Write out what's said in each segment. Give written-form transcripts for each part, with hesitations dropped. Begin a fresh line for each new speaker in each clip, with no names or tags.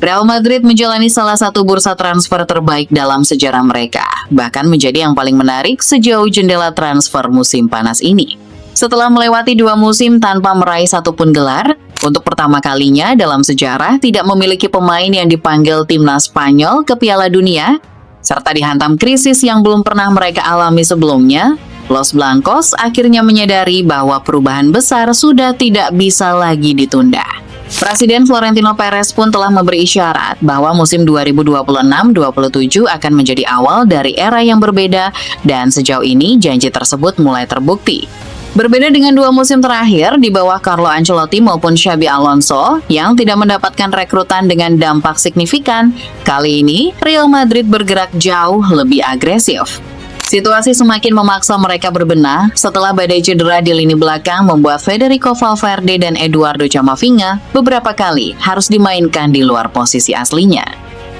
Real Madrid menjalani salah satu bursa transfer terbaik dalam sejarah mereka, bahkan menjadi yang paling menarik sejauh jendela transfer musim panas ini. Setelah melewati 2 musim tanpa meraih satupun gelar, untuk pertama kalinya dalam sejarah tidak memiliki pemain yang dipanggil timnas Spanyol ke Piala Dunia, serta dihantam krisis yang belum pernah mereka alami sebelumnya, Los Blancos akhirnya menyadari bahwa perubahan besar sudah tidak bisa lagi ditunda. Presiden Florentino Perez pun telah memberi isyarat bahwa musim 2026-27 akan menjadi awal dari era yang berbeda dan sejauh ini janji tersebut mulai terbukti. Berbeda dengan 2 musim terakhir di bawah Carlo Ancelotti maupun Xabi Alonso yang tidak mendapatkan rekrutan dengan dampak signifikan, kali ini Real Madrid bergerak jauh lebih agresif. Situasi semakin memaksa mereka berbenah setelah badai cedera di lini belakang membuat Federico Valverde dan Eduardo Camavinga beberapa kali harus dimainkan di luar posisi aslinya.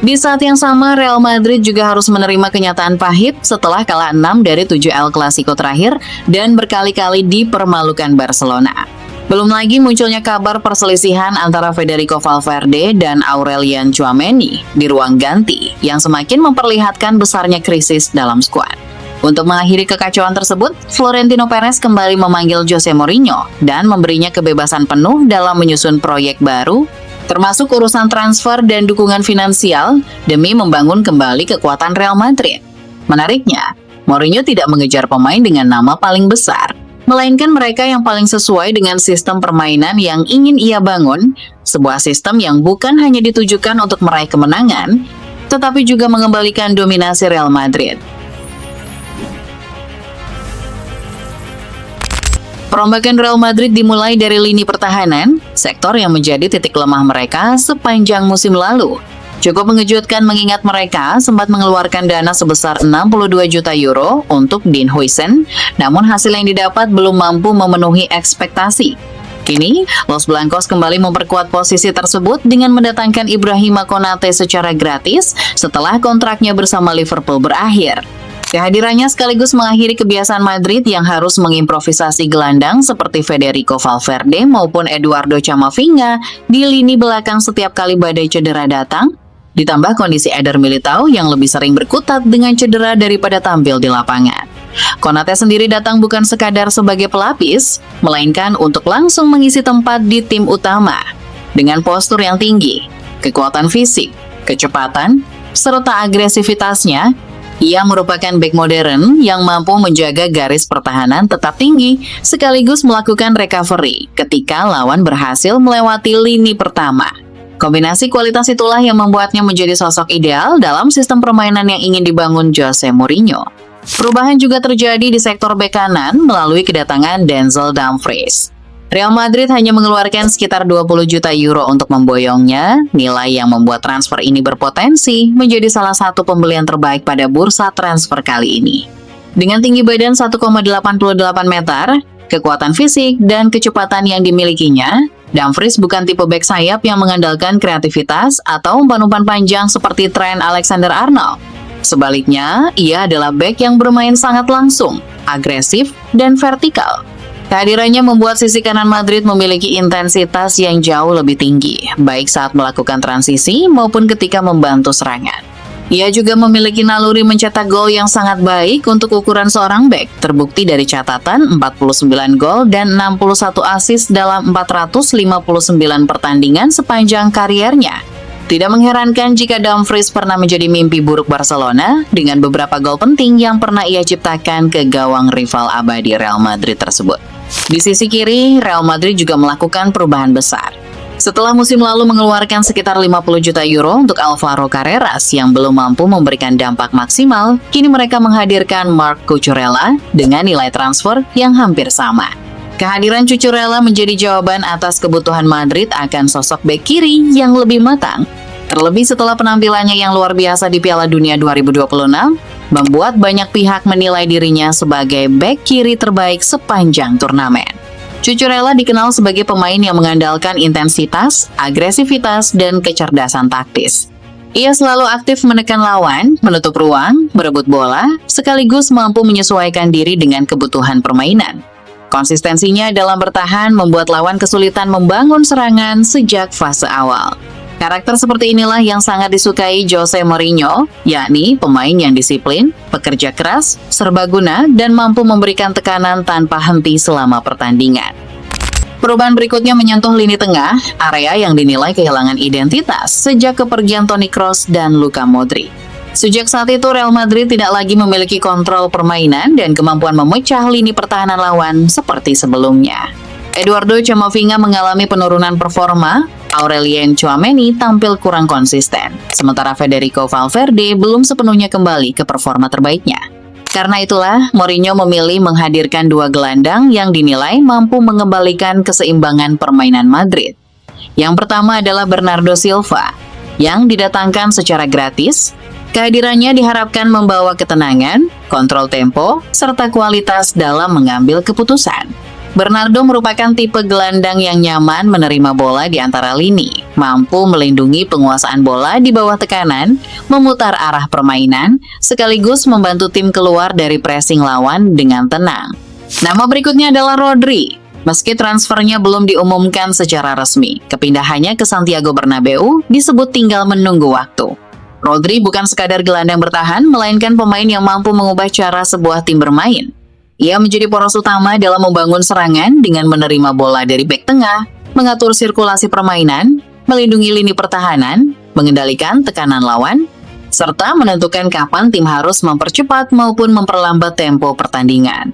Di saat yang sama, Real Madrid juga harus menerima kenyataan pahit setelah kalah 6 dari 7 El Clasico terakhir dan berkali-kali dipermalukan Barcelona. Belum lagi munculnya kabar perselisihan antara Federico Valverde dan Aurelian Tchouaméni di ruang ganti yang semakin memperlihatkan besarnya krisis dalam skuad. Untuk mengakhiri kekacauan tersebut, Florentino Perez kembali memanggil Jose Mourinho dan memberinya kebebasan penuh dalam menyusun proyek baru, termasuk urusan transfer dan dukungan finansial demi membangun kembali kekuatan Real Madrid. Menariknya, Mourinho tidak mengejar pemain dengan nama paling besar, melainkan mereka yang paling sesuai dengan sistem permainan yang ingin ia bangun, sebuah sistem yang bukan hanya ditujukan untuk meraih kemenangan, tetapi juga mengembalikan dominasi Real Madrid. Perombakan Real Madrid dimulai dari lini pertahanan, sektor yang menjadi titik lemah mereka sepanjang musim lalu. Cukup mengejutkan mengingat mereka sempat mengeluarkan dana sebesar 62 juta euro untuk Dean Huijsen, namun hasil yang didapat belum mampu memenuhi ekspektasi. Kini, Los Blancos kembali memperkuat posisi tersebut dengan mendatangkan Ibrahima Konate secara gratis setelah kontraknya bersama Liverpool berakhir. Kehadirannya sekaligus mengakhiri kebiasaan Madrid yang harus mengimprovisasi gelandang seperti Federico Valverde maupun Eduardo Camavinga di lini belakang setiap kali badai cedera datang, ditambah kondisi Eder Militao yang lebih sering berkutat dengan cedera daripada tampil di lapangan. Konate sendiri datang bukan sekadar sebagai pelapis, melainkan untuk langsung mengisi tempat di tim utama. Dengan postur yang tinggi, kekuatan fisik, kecepatan, serta agresivitasnya, ia merupakan bek modern yang mampu menjaga garis pertahanan tetap tinggi sekaligus melakukan recovery ketika lawan berhasil melewati lini pertama. Kombinasi kualitas itulah yang membuatnya menjadi sosok ideal dalam sistem permainan yang ingin dibangun Jose Mourinho. Perubahan juga terjadi di sektor bek kanan melalui kedatangan Denzel Dumfries. Real Madrid hanya mengeluarkan sekitar 20 juta euro untuk memboyongnya, nilai yang membuat transfer ini berpotensi menjadi salah satu pembelian terbaik pada bursa transfer kali ini. Dengan tinggi badan 1,88 meter, kekuatan fisik, dan kecepatan yang dimilikinya, Dumfries bukan tipe bek sayap yang mengandalkan kreativitas atau umpan-umpan panjang seperti Trent Alexander-Arnold. Sebaliknya, ia adalah bek yang bermain sangat langsung, agresif, dan vertikal. Kehadirannya membuat sisi kanan Madrid memiliki intensitas yang jauh lebih tinggi, baik saat melakukan transisi maupun ketika membantu serangan. Ia juga memiliki naluri mencetak gol yang sangat baik untuk ukuran seorang bek, terbukti dari catatan 49 gol dan 61 assist dalam 459 pertandingan sepanjang kariernya. Tidak mengherankan jika Dumfries pernah menjadi mimpi buruk Barcelona dengan beberapa gol penting yang pernah ia ciptakan ke gawang rival abadi Real Madrid tersebut. Di sisi kiri, Real Madrid juga melakukan perubahan besar. Setelah musim lalu mengeluarkan sekitar 50 juta euro untuk Alvaro Carreras yang belum mampu memberikan dampak maksimal, kini mereka menghadirkan Marc Cucurella dengan nilai transfer yang hampir sama. Kehadiran Cucurella menjadi jawaban atas kebutuhan Madrid akan sosok bek kiri yang lebih matang. Terlebih setelah penampilannya yang luar biasa di Piala Dunia 2026, membuat banyak pihak menilai dirinya sebagai bek kiri terbaik sepanjang turnamen. Cucurella dikenal sebagai pemain yang mengandalkan intensitas, agresivitas, dan kecerdasan taktis. Ia selalu aktif menekan lawan, menutup ruang, berebut bola, sekaligus mampu menyesuaikan diri dengan kebutuhan permainan. Konsistensinya dalam bertahan membuat lawan kesulitan membangun serangan sejak fase awal. Karakter seperti inilah yang sangat disukai Jose Mourinho, yakni pemain yang disiplin, pekerja keras, serbaguna, dan mampu memberikan tekanan tanpa henti selama pertandingan. Perubahan berikutnya menyentuh lini tengah, area yang dinilai kehilangan identitas sejak kepergian Toni Kroos dan Luka Modric. Sejak saat itu, Real Madrid tidak lagi memiliki kontrol permainan dan kemampuan memecah lini pertahanan lawan seperti sebelumnya. Eduardo Camavinga mengalami penurunan performa, Aurelien Tchouameni tampil kurang konsisten, sementara Federico Valverde belum sepenuhnya kembali ke performa terbaiknya. Karena itulah, Mourinho memilih menghadirkan dua gelandang yang dinilai mampu mengembalikan keseimbangan permainan Madrid. Yang pertama adalah Bernardo Silva, yang didatangkan secara gratis. Kehadirannya diharapkan membawa ketenangan, kontrol tempo, serta kualitas dalam mengambil keputusan. Bernardo merupakan tipe gelandang yang nyaman menerima bola di antara lini, mampu melindungi penguasaan bola di bawah tekanan, memutar arah permainan, sekaligus membantu tim keluar dari pressing lawan dengan tenang. Nama berikutnya adalah Rodri. Meski transfernya belum diumumkan secara resmi, kepindahannya ke Santiago Bernabeu disebut tinggal menunggu waktu. Rodri bukan sekadar gelandang bertahan, melainkan pemain yang mampu mengubah cara sebuah tim bermain. Ia menjadi poros utama dalam membangun serangan dengan menerima bola dari bek tengah, mengatur sirkulasi permainan, melindungi lini pertahanan, mengendalikan tekanan lawan, serta menentukan kapan tim harus mempercepat maupun memperlambat tempo pertandingan.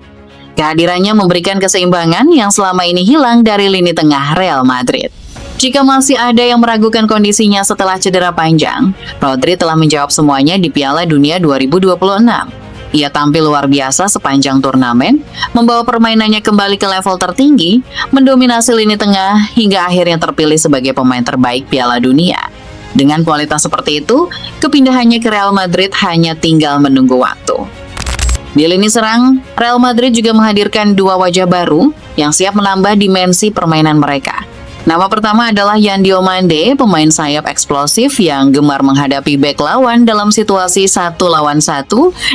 Kehadirannya memberikan keseimbangan yang selama ini hilang dari lini tengah Real Madrid. Jika masih ada yang meragukan kondisinya setelah cedera panjang, Rodri telah menjawab semuanya di Piala Dunia 2026. Ia tampil luar biasa sepanjang turnamen, membawa permainannya kembali ke level tertinggi, mendominasi lini tengah, hingga akhirnya terpilih sebagai pemain terbaik Piala Dunia. Dengan kualitas seperti itu, kepindahannya ke Real Madrid hanya tinggal menunggu waktu. Di lini serang, Real Madrid juga menghadirkan dua wajah baru yang siap menambah dimensi permainan mereka. Nama pertama adalah Yan Diomande, pemain sayap eksplosif yang gemar menghadapi bek lawan dalam situasi 1 lawan 1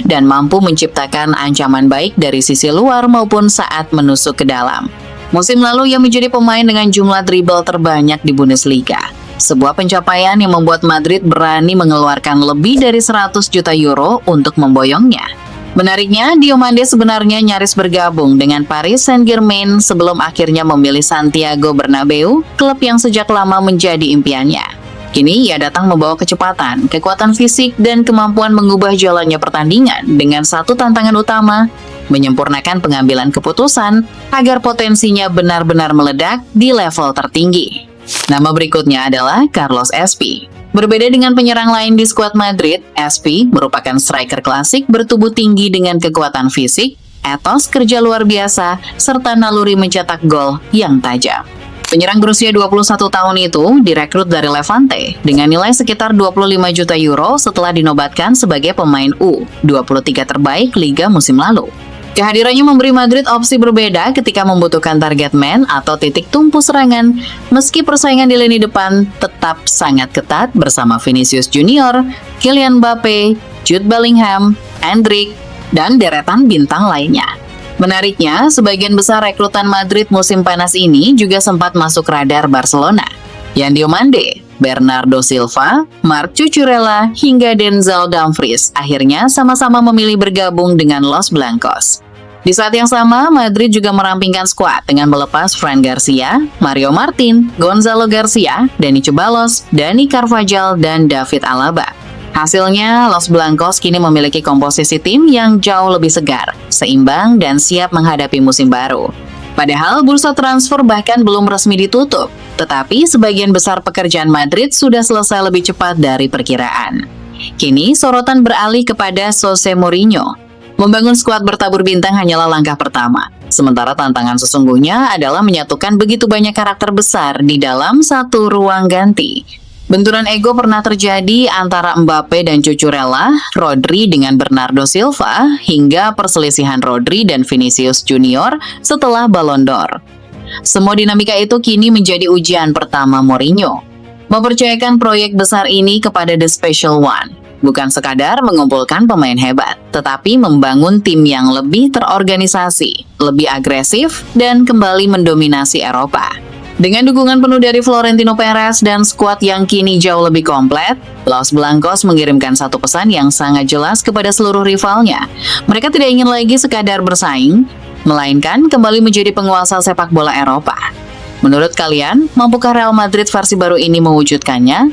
dan mampu menciptakan ancaman baik dari sisi luar maupun saat menusuk ke dalam. Musim lalu ia menjadi pemain dengan jumlah dribble terbanyak di Bundesliga. Sebuah pencapaian yang membuat Madrid berani mengeluarkan lebih dari 100 juta euro untuk memboyongnya. Menariknya, Diomande sebenarnya nyaris bergabung dengan Paris Saint-Germain sebelum akhirnya memilih Santiago Bernabeu, klub yang sejak lama menjadi impiannya. Kini ia datang membawa kecepatan, kekuatan fisik, dan kemampuan mengubah jalannya pertandingan dengan satu tantangan utama, menyempurnakan pengambilan keputusan agar potensinya benar-benar meledak di level tertinggi. Nama berikutnya adalah Carlos Espi. Berbeda dengan penyerang lain di skuad Madrid, Espi merupakan striker klasik bertubuh tinggi dengan kekuatan fisik, etos kerja luar biasa, serta naluri mencetak gol yang tajam. Penyerang berusia 21 tahun itu direkrut dari Levante dengan nilai sekitar 25 juta euro setelah dinobatkan sebagai pemain U23 terbaik Liga musim lalu. Kehadirannya memberi Madrid opsi berbeda ketika membutuhkan target man atau titik tumpu serangan, meski persaingan di lini depan tetap sangat ketat bersama Vinicius Junior, Kylian Mbappe, Jude Bellingham, Endrick, dan deretan bintang lainnya. Menariknya, sebagian besar rekrutan Madrid musim panas ini juga sempat masuk radar Barcelona. Yan Diomande, Bernardo Silva, Marc Cucurella, hingga Denzel Dumfries akhirnya sama-sama memilih bergabung dengan Los Blancos. Di saat yang sama, Madrid juga merampingkan skuad dengan melepas Fran Garcia, Mario Martin, Gonzalo Garcia, Dani Ceballos, Dani Carvajal, dan David Alaba. Hasilnya, Los Blancos kini memiliki komposisi tim yang jauh lebih segar, seimbang, dan siap menghadapi musim baru. Padahal bursa transfer bahkan belum resmi ditutup, tetapi sebagian besar pekerjaan Madrid sudah selesai lebih cepat dari perkiraan. Kini, sorotan beralih kepada Jose Mourinho. Membangun skuad bertabur bintang hanyalah langkah pertama, sementara tantangan sesungguhnya adalah menyatukan begitu banyak karakter besar di dalam satu ruang ganti. Benturan ego pernah terjadi antara Mbappe dan Cucurella, Rodri dengan Bernardo Silva, hingga perselisihan Rodri dan Vinicius Junior setelah Ballon d'Or. Semua dinamika itu kini menjadi ujian pertama Mourinho. Mempercayakan proyek besar ini kepada The Special One. Bukan sekadar mengumpulkan pemain hebat, tetapi membangun tim yang lebih terorganisasi, lebih agresif, dan kembali mendominasi Eropa. Dengan dukungan penuh dari Florentino Perez dan skuad yang kini jauh lebih komplit, Los Blancos mengirimkan satu pesan yang sangat jelas kepada seluruh rivalnya. Mereka tidak ingin lagi sekadar bersaing, melainkan kembali menjadi penguasa sepak bola Eropa. Menurut kalian, mampukah Real Madrid versi baru ini mewujudkannya?